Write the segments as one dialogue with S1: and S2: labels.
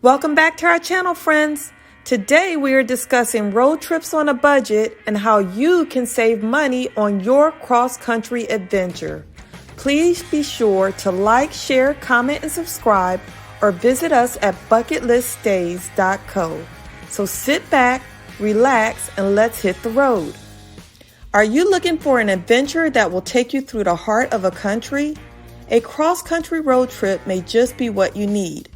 S1: Welcome back to our channel, friends. Today we are discussing road trips on a budget and how you can save money on your cross-country adventure. Please be sure to like, share, comment, and subscribe, or visit us at bucketliststays.co. So sit back, relax, and let's hit the road. Are you looking for an adventure that will take you through the heart of a country? A cross-country road trip may just be what you need.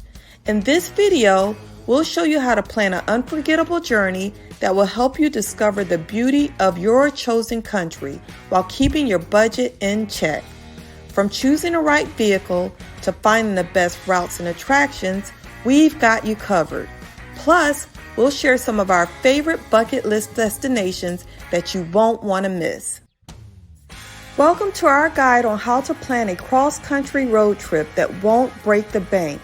S1: In this video, we'll show you how to plan an unforgettable journey that will help you discover the beauty of your chosen country while keeping your budget in check. From choosing the right vehicle to finding the best routes and attractions, we've got you covered. Plus, we'll share some of our favorite bucket list destinations that you won't want to miss. Welcome to our guide on how to plan a cross-country road trip that won't break the bank.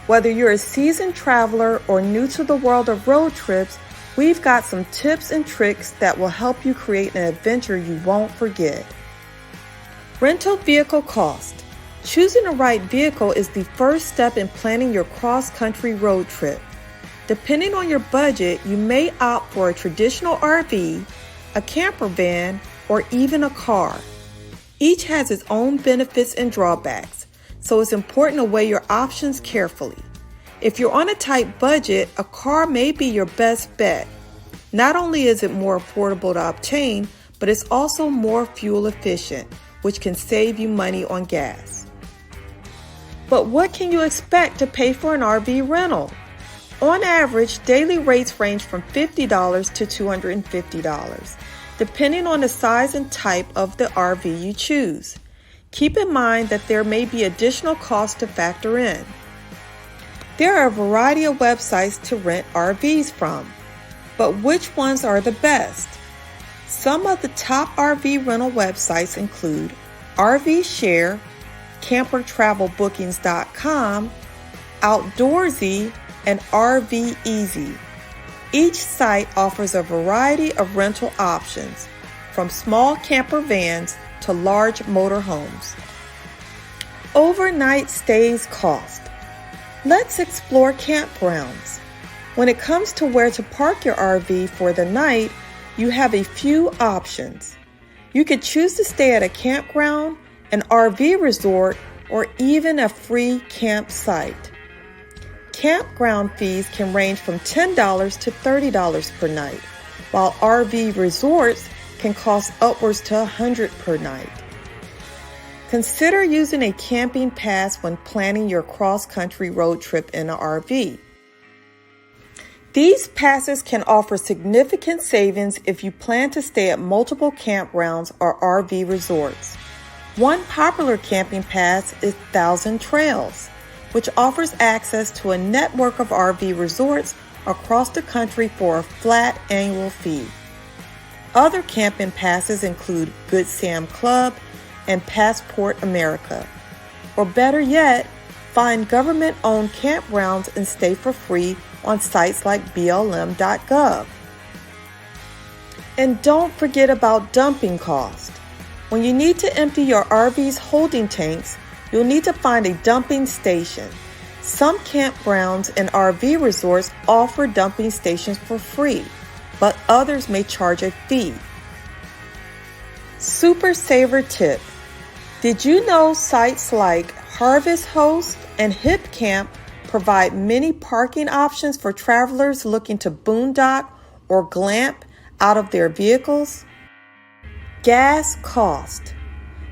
S1: Whether you're a seasoned traveler or new to the world of road trips, we've got some tips and tricks that will help you create an adventure you won't forget. Rental vehicle cost. Choosing the right vehicle is the first step in planning your cross-country road trip. Depending on your budget, you may opt for a traditional RV, a camper van, or even a car. Each has its own benefits and drawbacks, so it's important to weigh your options carefully. If you're on a tight budget, a car may be your best bet. Not only is it more affordable to obtain, but it's also more fuel efficient, which can save you money on gas. But what can you expect to pay for an RV rental? On average, daily rates range from $50 to $250, depending on the size and type of the RV you choose. Keep in mind that there may be additional costs to factor in. There are a variety of websites to rent RVs from, but which ones are the best? Some of the top RV rental websites include RV Share, CamperTravelBookings.com, Outdoorsy, and RV Easy. Each site offers a variety of rental options, from small camper vans to large motorhomes. Overnight stays cost. Let's explore campgrounds. When it comes to where to park your RV for the night, you have a few options. You could choose to stay at a campground, an RV resort, or even a free campsite. Campground fees can range from $10 to $30 per night, while RV resorts can cost upwards to $100 per night. Consider using a camping pass when planning your cross-country road trip in an RV. These passes can offer significant savings if you plan to stay at multiple campgrounds or RV resorts. One popular camping pass is Thousand Trails, which offers access to a network of RV resorts across the country for a flat annual fee. Other camping passes include Good Sam Club and Passport America. Or better yet, find government-owned campgrounds and stay for free on sites like BLM.gov. And don't forget about dumping cost. When you need to empty your RV's holding tanks, you'll need to find a dumping station. Some campgrounds and RV resorts offer dumping stations for free, but others may charge a fee. Super saver tip. Did you know sites like Harvest Host and HipCamp provide many parking options for travelers looking to boondock or glamp out of their vehicles? Gas cost.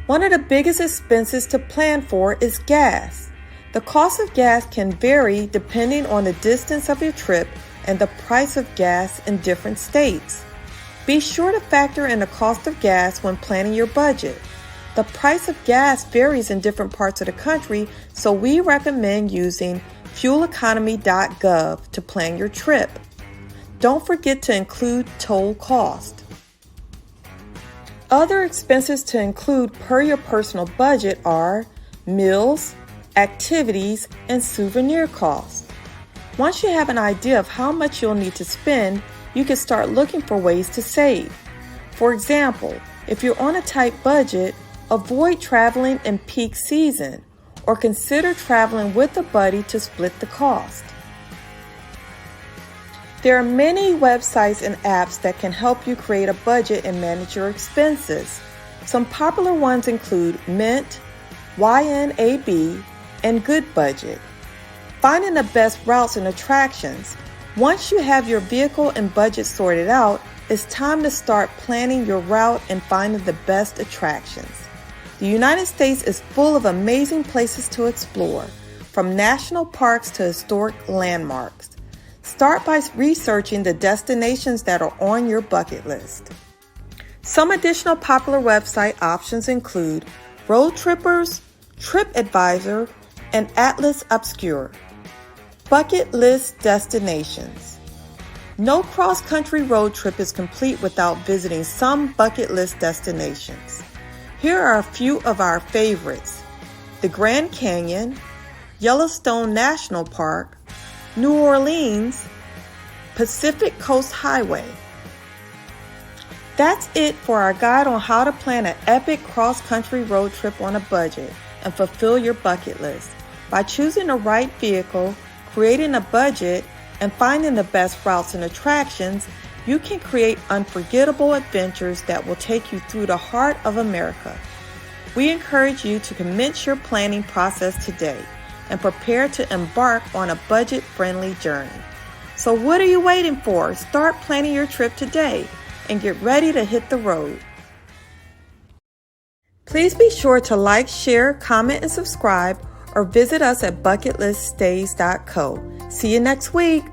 S1: One of the biggest expenses to plan for is gas. The cost of gas can vary depending on the distance of your trip and the price of gas in different states. Be sure to factor in the cost of gas when planning your budget. The price of gas varies in different parts of the country, so we recommend using fueleconomy.gov to plan your trip. Don't forget to include toll cost. Other expenses to include per your personal budget are meals, activities, and souvenir costs. Once you have an idea of how much you'll need to spend, you can start looking for ways to save. For example, if you're on a tight budget, avoid traveling in peak season or consider traveling with a buddy to split the cost. There are many websites and apps that can help you create a budget and manage your expenses. Some popular ones include Mint, YNAB, and Good Budget. Finding the best routes and attractions. Once you have your vehicle and budget sorted out, it's time to start planning your route and finding the best attractions. The United States is full of amazing places to explore, from national parks to historic landmarks. Start by researching the destinations that are on your bucket list. Some additional popular website options include Road Trippers, TripAdvisor, and Atlas Obscure. Bucket list destinations. No cross-country road trip is complete without visiting some bucket list destinations. Here are a few of our favorites: the Grand Canyon, Yellowstone National Park, New Orleans, Pacific Coast Highway. That's it for our guide on how to plan an epic cross-country road trip on a budget and fulfill your bucket list. By choosing the right vehicle, creating a budget, and finding the best routes and attractions, you can create unforgettable adventures that will take you through the heart of America. We encourage you to commence your planning process today and prepare to embark on a budget-friendly journey. So what are you waiting for? Start planning your trip today and get ready to hit the road. Please be sure to like, share, comment, and subscribe, or visit us at bucketliststays.co. See you next week.